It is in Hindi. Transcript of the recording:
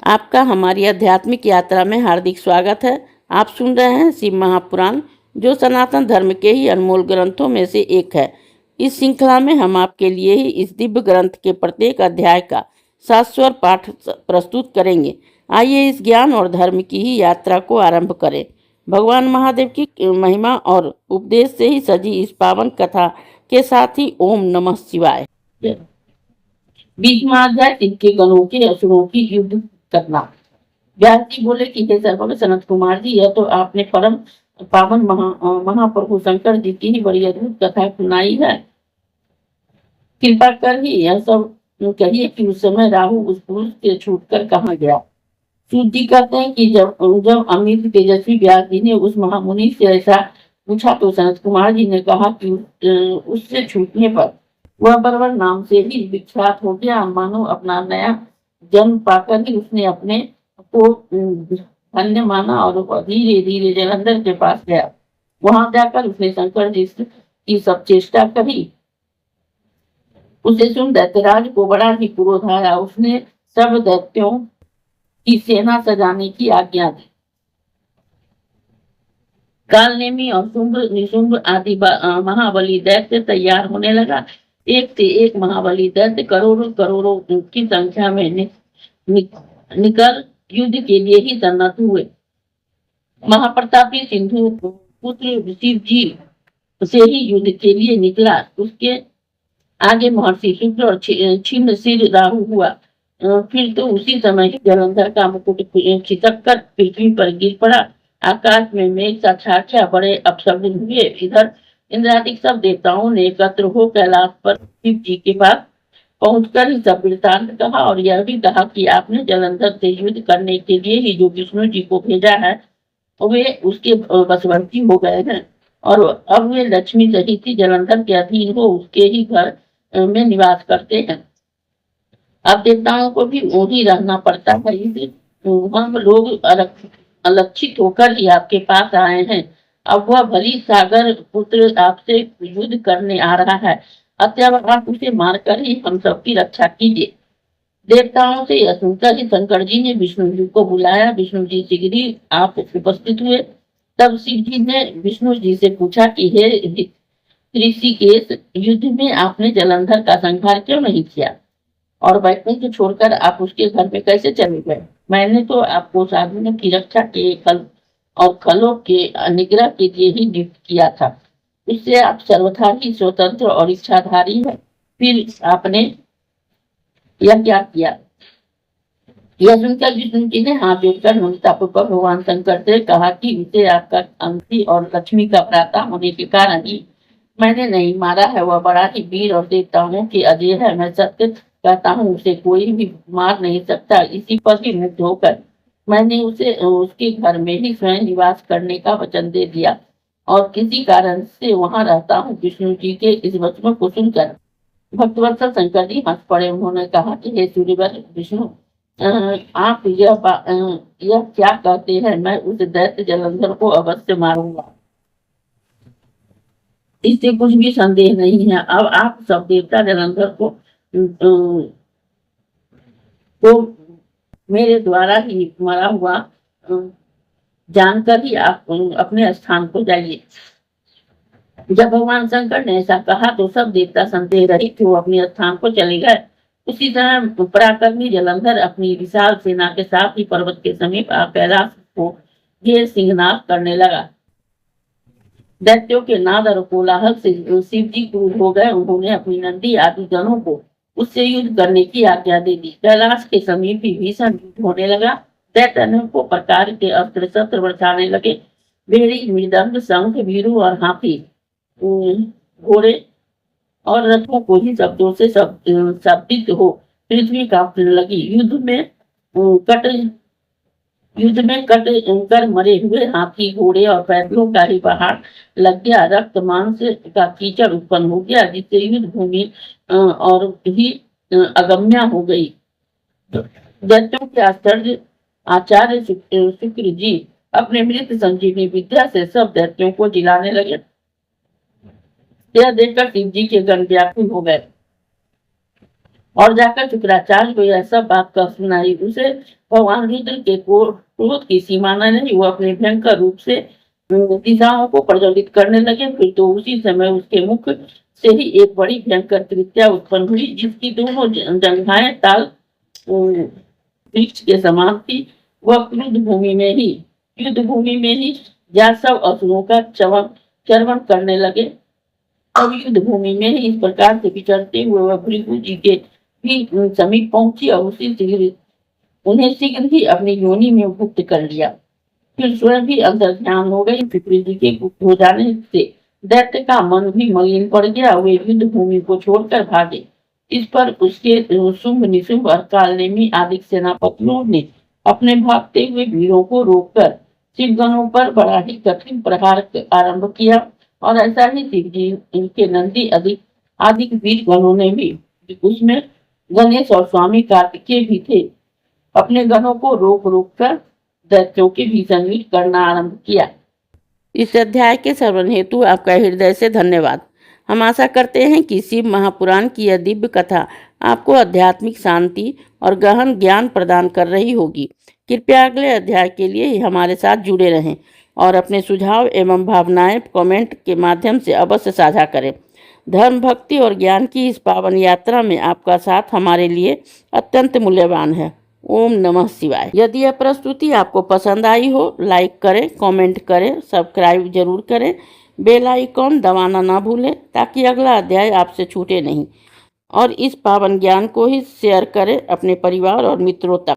आपका हमारी आध्यात्मिक यात्रा में हार्दिक स्वागत है। आप सुन रहे हैं शिव महापुराण, जो सनातन धर्म के ही अनमोल ग्रंथों में से एक है। इस श्रृंखला में हम आपके लिए ही इस दिव्य ग्रंथ के प्रत्येक अध्याय का शाश्वत पाठ प्रस्तुत करेंगे। आइए इस ज्ञान और धर्म की ही यात्रा को आरंभ करें। भगवान महादेव की महिमा और उपदेश से ही सजी इस पावन कथा के साथ ही ओम नमः शिवाय। 20वां अध्याय तिनके गणों के असुरों की युद्ध करना। व्यास जी बोले कि हे सर्वज्ञ सनत कुमार जी, यह तो आपने परम पावन महाप्रभु शंकर जी की ही बड़ी अद्भुत कथा सुनाई है। कृपा कर ही यह सब कहिए कि उस समय राहु उस पुरुष से छूटकर कहाँ गया। सूत जी कहते हैं कि जब अमित तेजस्वी व्यास जी ने उस महामुनि से ऐसा पूछा तो सनत कुमार जी ने कहा कि उससे छूटने पर वह बरबर नाम से ही विख्यात हो गया। मानो अपना नया जन्म पाकर ही उसने अपने को धन्य माना और धीरे धीरे जलंधर के पास गया। वहां जाकर उसने शंकर जी की सब चेष्टा करी। उसे सुन दैत्यराज को बड़ा ही क्रोध आया। उसने सब दैत्यों की सेना सजाने की आज्ञा दी। कालनेमी और शुंभ निशुंभ आदि महाबली दैत्य तैयार होने लगा। एक से एक महाबली दैत्य करोड़ों करोड़ों की संख्या में निकल युद्ध के लिए ही सन्नत हुए। महाप्रतापी सिंधु पुत्र शिव जी से ही युद्ध के लिए निकला। उसके आगे महर्षि शुक्र और छिन्न सिर राहु हुआ। फिर तो उसी समय ही जलंधर का मुकुट खिसक कर पृथ्वी पर गिर पड़ा। आकाश में मेघ सा छा गया। बड़े अपशब्द हुए। इधर इंद्रादि सब देवताओं ने एकत्र हो कैलाश पर शिव जी के पास पहुंचकर ही सब वृत्तांत कहा और यह भी कहा कि आपने जलंधर से युद्ध करने के लिए ही जो विष्णु जी को भेजा है वे उसके वशवर्ती हो गए हैं और अब वे लक्ष्मी सहित ही जलंधर के अधीन हो उसके ही घर में निवास करते हैं। अब देवताओं को भी वही रहना पड़ता है। हम लोग अलक्षित होकर ही आपके पास आए हैं। अब वह भली सागर पुत्र आपसे युद्ध करने आ रहा है, अतः आप उसे मारकर ही हम सबकी रक्षा कीजिए। देवताओं से यह सुनकर ही शंकर जी ने विष्णु जी को बुलाया। विष्णु जी शीघ्र ही आप उपस्थित हुए। तब शिव जी ने विष्णु जी से पूछा कि हे ऋषिकेश, युद्ध में आपने जलंधर का संहार क्यों नहीं किया और वैकुंठ छोड़कर आप उसके घर में कैसे चले गए? मैंने तो आपको साधुओं की रक्षा के और खलों के निग्रह के लिए ही नियुक्त किया था। इससे आप सर्वथा ही स्वतंत्र और इच्छाधारी है। फिर आपने यह क्या किया? यह सुनकर विष्णु जी ने हाथ जोड़कर नम्रतापूर्वक भगवान शंकर से कहा कि उसे आपका अंशी और लक्ष्मी का प्राता होने के कारण ही मैंने नहीं मारा है। वह बड़ा ही वीर और देवताओं के अजय है। मैं सत्य कहता हूँ, उसे कोई भी मार नहीं सकता। इसी पर ही मुग्ध होकर मैंने उसे उसके घर में ही स्वयं निवास करने का वचन दे दिया और किसी कारण से वहां रहता हूँ। विष्णु जी के इस वचन को सुनकर भक्तवत्सल शंकर जी हंस पड़े। उन्होंने कहा कि हे सूर्यवर विष्णु, आप यह क्या कहते हैं? मैं उस दैत्य जलंधर को अवश्य मारूंगा, इससे कुछ भी संदेह नहीं है। अब आप सब देवता जलंधर को मेरे द्वारा ही मरा हुआ जानकर ही आप अपने स्थान को जाइए। जब भगवान शंकर ने ऐसा कहा तो सब देवता संदेह रहित वो अपने स्थान को चले गए। उसी तरह पराक्रमी जलंधर अपनी विशाल सेना के साथ ही पर्वत के समीप कैलाश को घेर सिंहनाद करने लगा। दैत्यों के नाद और कोलाहल से शिव जी क्रूर हो गए। उन्होंने अपनी नंदी आदि गणों को उससे युद्ध करने की आज्ञा दे दी। कैलाश के समीप ही भीषण युद्ध होने लगा। दैत्य अनेकों प्रकार के अस्त्र शस्त्र बरसाने लगे। भेड़ी, मृदंग, शंख, वीरू और हाथी, घोड़े और रथों को ही शब्दों से शब्दित हो पृथ्वी कांपने लगी। युद्ध में कट कर मरे हुए हाथी, घोड़े और पैदलों का ही पहाड़ लग गया। रक्त मांस का कीचड़ उत्पन्न हो गया, जिससे युद्ध भूमि और भी अगम्य हो गई। दैत्यों के आचार्य शुक्र जी अपने मृत संजीवनी विद्या से सब दैत्यों को जिलाने लगे। यह देखकर शिव जी के गण व्याकुल हो गए। और जाकर शुक्राचार्य को यह सब बात कर सुनाई। उसे भगवान रुद्र के क्रोध की सीमा न रही। वो अपने भयंकर रूप से दिशाओं को प्रज्वलित करने लगे। फिर तो उसी समय उसके मुख से ही एक बड़ी भयंकर तृतीया उत्पन्न हुई, जिसकी दोनों जंघाएं ताल वृक्ष के समान थी। वह युद्ध भूमि में ही जा सब असुरों का चर्वण करने लगे। अब युद्ध भूमि में ही इस प्रकार से विचरते हुए वह भृगु जी के भी समीप पहुंची और उन्हें शीघ्र ही अपनी योनि में गुप्त कर लिया। फिर स्वयं भी अंतर ध्यान हो गई। पिपरी जी के गुप्त हो जाने से दैत्य का मन भी मलिन पड़ गया। वे युद्ध भूमि को छोड़कर भागे। इस पर उसके शुंभ निशुंभ और कालनेमी आदि सेनापतियों ने अपने भागते हुए वीरों को रोककर शिवगणों पर बड़ा ही कठिन प्रहार आरंभ किया। और ऐसा ही शिव जी इनके नंदी आदि वीर गणों ने भी, उसमें गणेश और स्वामी कार्तिकेय भी थे, अपने गणों को रोक रोक कर दैत्यों के भीषण युद्ध करना आरंभ किया। इस अध्याय के श्रवण हेतु आपका हृदय से धन्यवाद। हम आशा करते हैं कि शिव महापुराण की यह दिव्य कथा आपको आध्यात्मिक शांति और गहन ज्ञान प्रदान कर रही होगी। कृपया अगले अध्याय के लिए हमारे साथ जुड़े रहें और अपने सुझाव एवं भावनाएं कमेंट के माध्यम से अवश्य साझा करें। धर्म, भक्ति और ज्ञान की इस पावन यात्रा में आपका साथ हमारे लिए अत्यंत मूल्यवान है। ओम नमः शिवाय। यदि यह प्रस्तुति आपको पसंद आई हो, लाइक करें, कमेंट करें, सब्सक्राइब जरूर करें, बेल आइकॉन दबाना ना भूलें ताकि अगला अध्याय आपसे छूटे नहीं। और इस पावन ज्ञान को ही शेयर करें अपने परिवार और मित्रों तक।